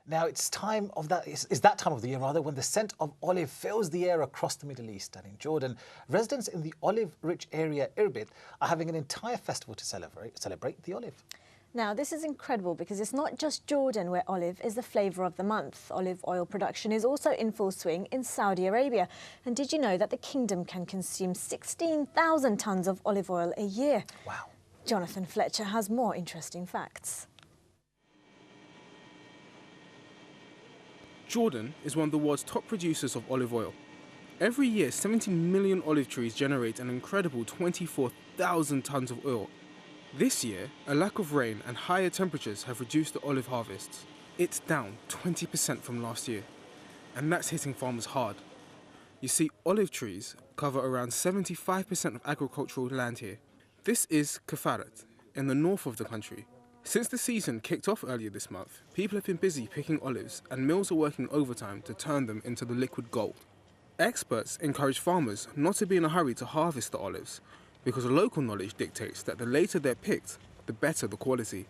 Now, it's time of that is that time of the year rather when the scent of olive fills the air across the Middle East. And in Jordan, residents in the olive-rich area Irbid are having an entire festival to celebrate the olive. Now, this is incredible because it's not just Jordan where olive is the flavour of the month. Olive oil production is also in full swing in Saudi Arabia. And did you know that the kingdom can consume 16,000 tonnes of olive oil a year? Wow. Jonathan Fletcher has more interesting facts. Jordan is one of the world's top producers of olive oil. Every year, 70 million olive trees generate an incredible 24,000 tonnes of oil. This year, a lack of rain and higher temperatures have reduced the olive harvests. It's down 20% from last year, and that's hitting farmers hard. You see, olive trees cover around 75% of agricultural land here. This is Kafarat, in the north of the country. Since the season kicked off earlier this month, people have been busy picking olives and mills are working overtime to turn them into the liquid gold. Experts encourage farmers not to be in a hurry to harvest the olives because local knowledge dictates that the later they're picked, the better the quality.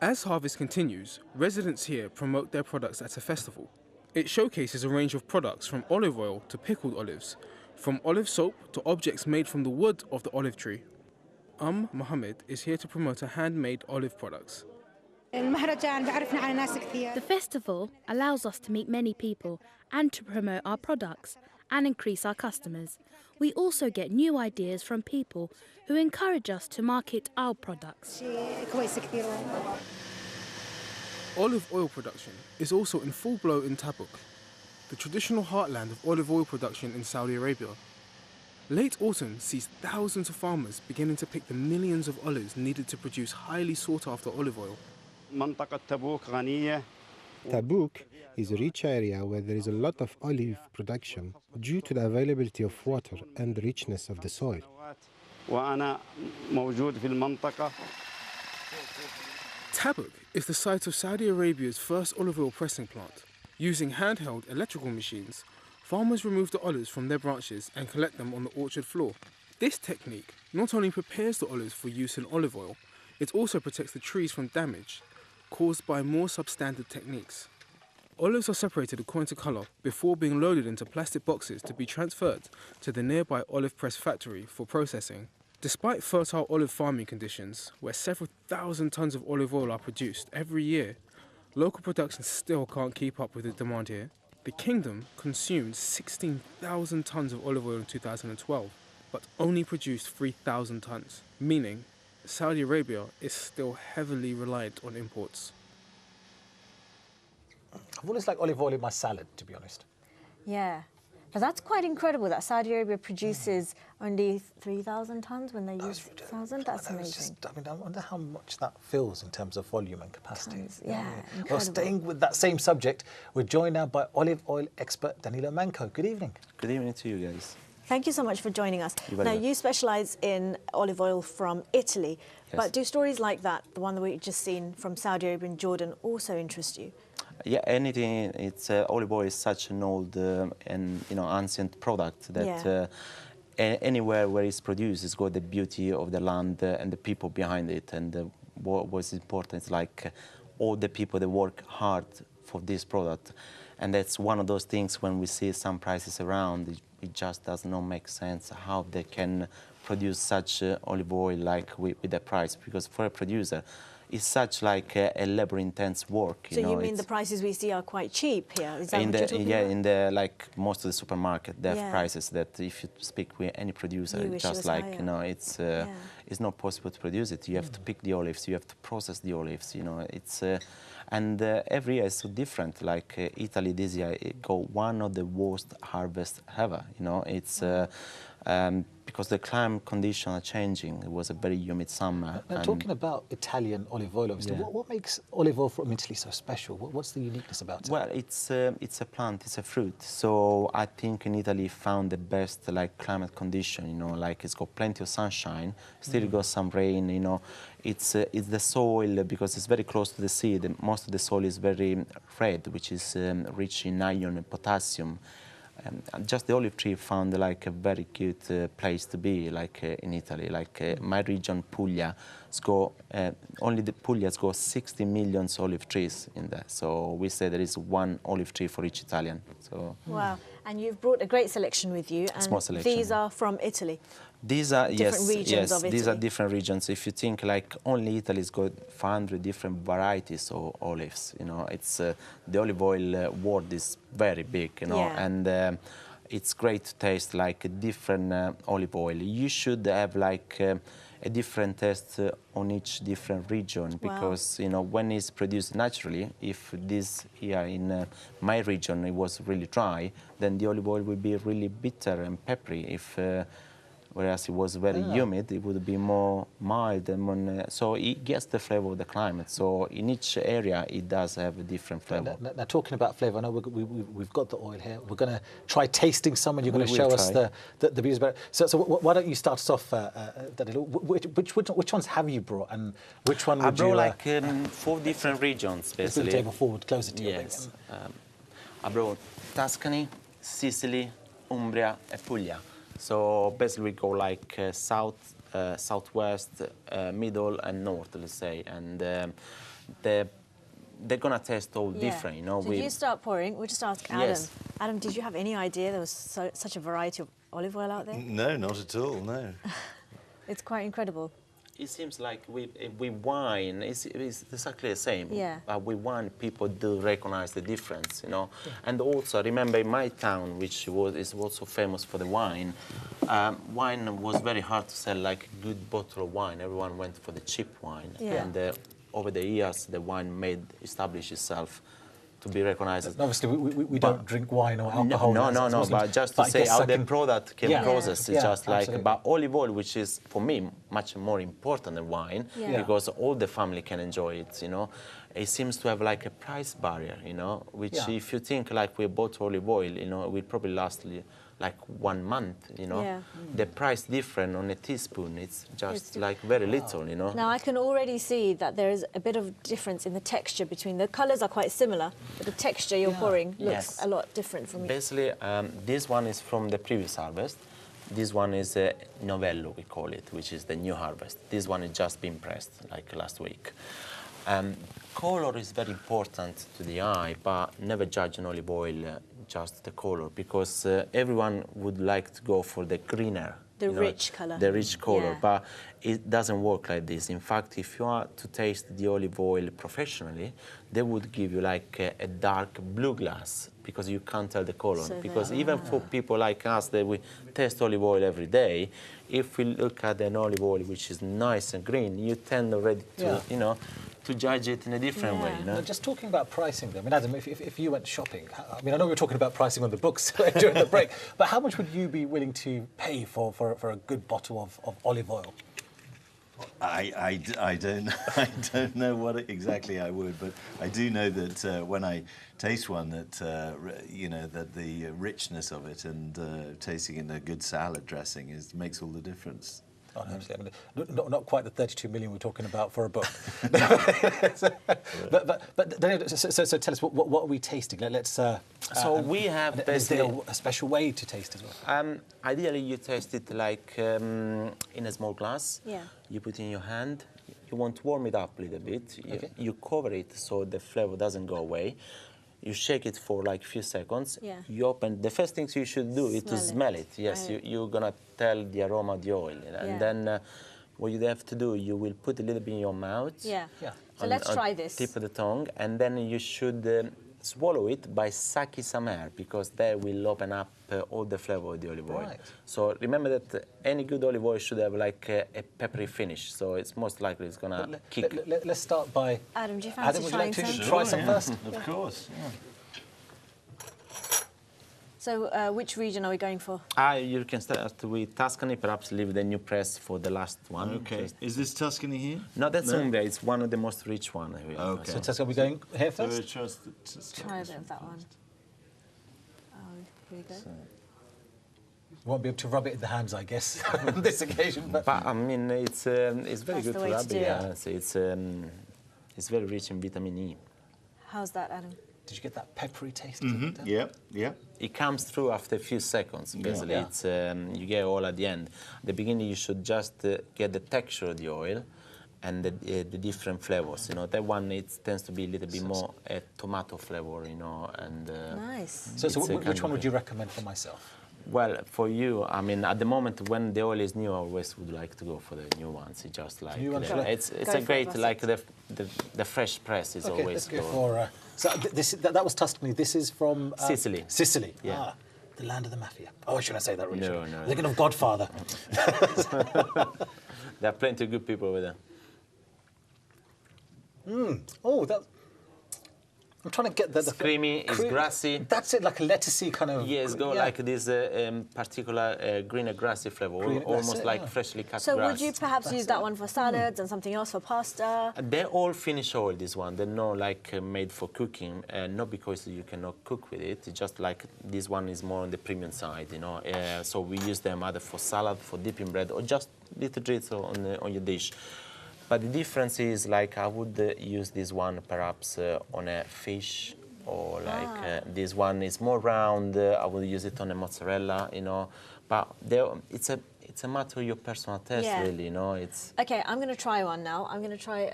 As harvest continues, residents here promote their products at a festival. It showcases a range of products from olive oil to pickled olives, from olive soap to objects made from the wood of the olive tree. Mohammed is here to promote her handmade olive products. The festival allows us to meet many people and to promote our products and increase our customers. We also get new ideas from people who encourage us to market our products. Olive oil production is also in full blow in Tabuk, the traditional heartland of olive oil production in Saudi Arabia. Late autumn sees thousands of farmers beginning to pick the millions of olives needed to produce highly sought-after olive oil. Tabuk is a rich area where there is a lot of olive production due to the availability of water and the richness of the soil. Tabuk is the site of Saudi Arabia's first olive oil pressing plant. Using handheld electrical machines, farmers remove the olives from their branches and collect them on the orchard floor. This technique not only prepares the olives for use in olive oil, it also protects the trees from damage caused by more substandard techniques. Olives are separated according to colour before being loaded into plastic boxes to be transferred to the nearby olive press factory for processing. Despite fertile olive farming conditions, where several thousand tonnes of olive oil are produced every year, local production still can't keep up with the demand here. The kingdom consumed 16,000 tonnes of olive oil in 2012, but only produced 3,000 tonnes, meaning Saudi Arabia is still heavily reliant on imports. I've always liked olive oil in my salad, to be honest. Yeah, but that's quite incredible that Saudi Arabia produces only 3,000 tonnes when they use 6,000. That's amazing. I wonder how much that fills in terms of volume and capacity. Tons, yeah, Well, staying with that same subject, we're joined now by olive oil expert Danilo Manco. Good evening. Good evening to you guys. Thank you so much for joining us. Now, you specialise in olive oil from Italy, but do stories like that, the one that we've just seen from Saudi Arabia and Jordan, also interest you? Yeah, anything. It's olive oil is such an old and ancient product that anywhere where it's produced, it's got the beauty of the land and the people behind it. And what was important is like all the people that work hard for this product, and that's one of those things when we see some prices around. It just does not make sense how they can produce such olive oil like with the price, because for a producer, it's such like a labor-intense work. So you mean the prices we see are quite cheap here? Is that what you're talking about? In the like most of the supermarket, they have prices that if you speak with any producer, it's just like higher. It's not possible to produce it. You have to pick the olives, you have to process the olives. It's and every year is so different. Like Italy this year, it got one of the worst harvests ever. It's because the climate conditions are changing. It was a very humid summer. Now, talking about Italian olive oil, obviously, what makes olive oil from Italy so special? What's the uniqueness about it? Well, it's a plant, it's a fruit. So I think in Italy found the best like climate condition. Like it's got plenty of sunshine, still got some rain. It's the soil, because it's very close to the sea. Most of the soil is very red, which is rich in iron and potassium. just the olive tree found like a very good place to be, like in Italy. Like my region, Puglia, only the Puglia's got 60 million olive trees in there. So we say there is one olive tree for each Italian. So wow! And you've brought a great selection with you. And small selection. These are from Italy. These are different regions of Italy. These are different regions. If you think like only Italy's got 500 different varieties of olives, you know, it's the olive oil world is very big, you know, and it's great to taste like a different olive oil. You should have like a different taste on each different region because, you know, when it's produced naturally, if this here in my region it was really dry, then the olive oil will be really bitter and peppery. If whereas it was very humid, it would be more mild, and so it gets the flavor of the climate. So in each area, it does have a different flavor. Now talking about flavor, I know we've got the oil here. We're going to try tasting some, and you're going to show us the beauties about it. So why don't you start us off, Danilo? Which ones have you brought, and which one would you... I brought like 4 different regions, basically. Move the table forward, closer to you. Yes. I brought Tuscany, Sicily, Umbria, and Puglia. So basically we go like south, southwest, middle and north, let's say, and they're gonna taste all different, you know. Did you start pouring? We'll just ask Adam. Yes. Adam, did you have any idea there was such a variety of olive oil out there? No, not at all, no. It's quite incredible. It seems like with wine, it's exactly the same. Yeah. With wine, people do recognize the difference, you know. Yeah. And also, remember in my town, which is also famous for the wine, wine was very hard to sell, like a good bottle of wine. Everyone went for the cheap wine. Yeah. And over the years, the wine established itself to be recognized. And obviously, we don't drink wine or alcohol. No, but just to say how the product can process. It's just like, absolutely. but olive oil, which is, for me, much more important than wine, because all the family can enjoy it, you know. It seems to have like a price barrier, you know, which if you think like we bought olive oil, you know, it will probably last like 1 month, you know. Yeah. The price difference on a teaspoon, it's just like very little, you know. Now I can already see that there is a bit of difference in the texture between the colours are quite similar, but the texture you're pouring looks a lot different from each. Basically, this one is from the previous harvest. This one is novello, we call it, which is the new harvest. This one is just been pressed, like last week. Color is very important to the eye, but never judge an olive oil just the color, because everyone would like to go for the greener, the rich color. The rich color, but it doesn't work like this. In fact, if you are to taste the olive oil professionally, they would give you like a dark blue glass, because you can't tell the color. So because even for people like us that we taste olive oil every day, if we look at an olive oil which is nice and green, you tend already to, you know, to judge it in a different way, you know? Just talking about pricing, though, I mean, Adam, if you went shopping, I mean, I know we were talking about pricing on the books during the break, but how much would you be willing to pay for a good bottle of olive oil? I don't know what exactly I would, but I do know that when I taste one, that you know, that the richness of it and tasting in a good salad dressing makes all the difference. Oh, absolutely. I mean, not quite the 32 million we're talking about for a book. but so tell us, what are we tasting? Let's. So we have basically a special way to taste as well. Ideally, you taste it like in a small glass. Yeah. You put it in your hand. You want to warm it up a little bit. You cover it so the flavor doesn't go away. You shake it for like a few seconds. Yeah. You open. The first thing you should do is to smell it. Yes, you're gonna tell the aroma of the oil, and then what you have to do, you will put a little bit in your mouth. Yeah. So let's try this. Tip of the tongue, and then you should swallow it by sucking some air, because that will open up all the flavor of the olive oil. Right. So remember that any good olive oil should have like a peppery finish. So it's most likely it's gonna kick. Let's start by Adam. Do you fancy trying some? Try some first? Of course. Yeah. So which region are we going for? You can start with Tuscany, perhaps leave the new press for the last one. Okay. Is this Tuscany here? No, that's Umbria. It's one of the most rich ones. Okay. So Tuscany, are we going here first? Try a bit of that one. Oh, here we go. Won't be able to rub it in the hands, I guess, on this occasion. But I mean, it's very good to rub it. Yeah. It's very rich in vitamin E. How's that, Adam? Did you get that peppery taste? Yeah, yeah. It comes through after a few seconds, basically. Yeah. It's, you get all at the end. At the beginning, you should just get the texture of the oil and the different flavors. You know, that one tends to be a little bit more a tomato flavor, you know, and Nice. So which one would you recommend for myself? well, for you, I mean, at the moment when the oil is new, I always would like to go for the new ones. It's just like New ones, it's Go a for it, great Bassett. like the fresh press is Okay, always let's go good. for. So that was Tuscany. This is from Sicily. Sicily. Yeah. Ah, the land of the mafia. Oh, should I say that? Really? No, Should I? no. Thinking of Godfather. There are plenty of good people over there. Oh, that. I'm trying to get the It's creamy, it's grassy. That's it, like a lettucey kind of. Yeah, it's got like this particular greener grassy flavor, Green- that's almost it, like yeah. freshly cut So grass. would you perhaps use that one for salads and something else for pasta? They're all finished oil, this one. They're not like made for cooking, not because you cannot cook with it. It's just like this one is more on the premium side, you know. So we use them either for salad, for dipping bread, or just little drizzle on your dish. But the difference is, like, I would use this one perhaps on a fish, or like this one is more round. I would use it on a mozzarella, you know. But it's a matter of your personal taste, Yeah. really, you know. It's Okay, I'm going to try one now. I'm going to try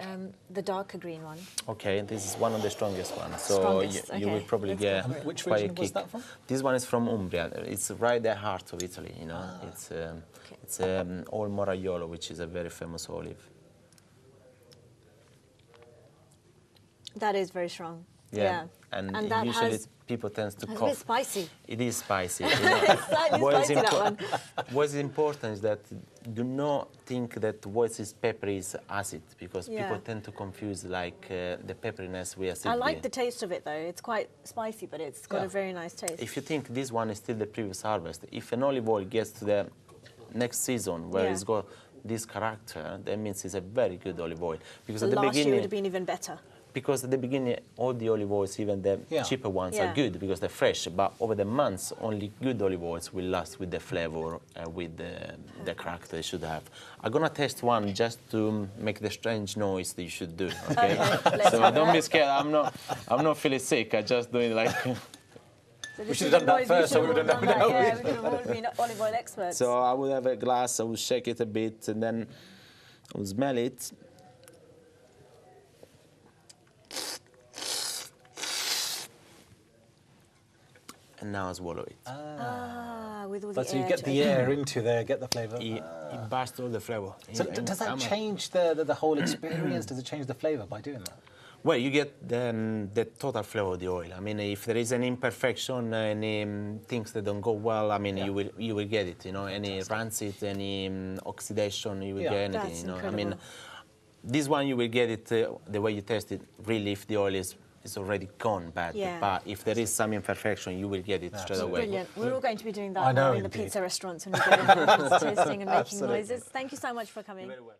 the darker green one. okay. This is one of the strongest ones, so Strongest, you will okay, probably let's get go. Which quite a region was kick. that from? This one is from Umbria. It's right at the heart of Italy, you know. It's oil Moraiolo, which is a very famous olive. That is very strong. Yeah. And that usually has, people tend to it's a bit cough. spicy. It is spicy. You know. It's slightly What is spicy, that impo- one. What is important is that do not think that what is peppery is acid, because Yeah. people tend to confuse like the pepperiness with acidity. I like the taste of it, though. It's quite spicy, but it's got Yeah. a very nice taste. If you think this one is still the previous harvest, if an olive oil gets to the next season where Yeah. it's got this character, that means it's a very good olive oil. Because So at the last year beginning, would have been even better. because at the beginning, all the olive oils, even the cheaper ones, Yeah. are good because they're fresh. But over the months, only good olive oils will last with the flavor, with the character they should have. I'm gonna test one just to make the strange noise that you should do. Okay. let's So have don't that. be scared. I'm not feeling sick. I just doing like. So We should have done that first, so we would have done that. Yeah, we could have all been olive oil experts. So I would have a glass. I would shake it a bit, and then I would smell it. And now I swallow it. With all the But so you air get to the it. air into there, get the flavour. It bursts all the flavor. So does that change the whole experience? Does it change the flavour by doing that? Well, you get the total flavor of the oil. I mean, if there is any imperfection, any things that don't go well, I mean, you will get it. You know, any rancid, any oxidation, you will Yeah. get anything. That's You know, incredible. I mean, this one you will get it the way you test it. Really, if the oil is already gone bad. Yeah. But if there is some imperfection, you will get it straight away. Brilliant. We're all going to be doing I that now know, in the indeed. pizza restaurants when we go in, tasting and making Absolutely. noises. Thank you so much for coming. Very well.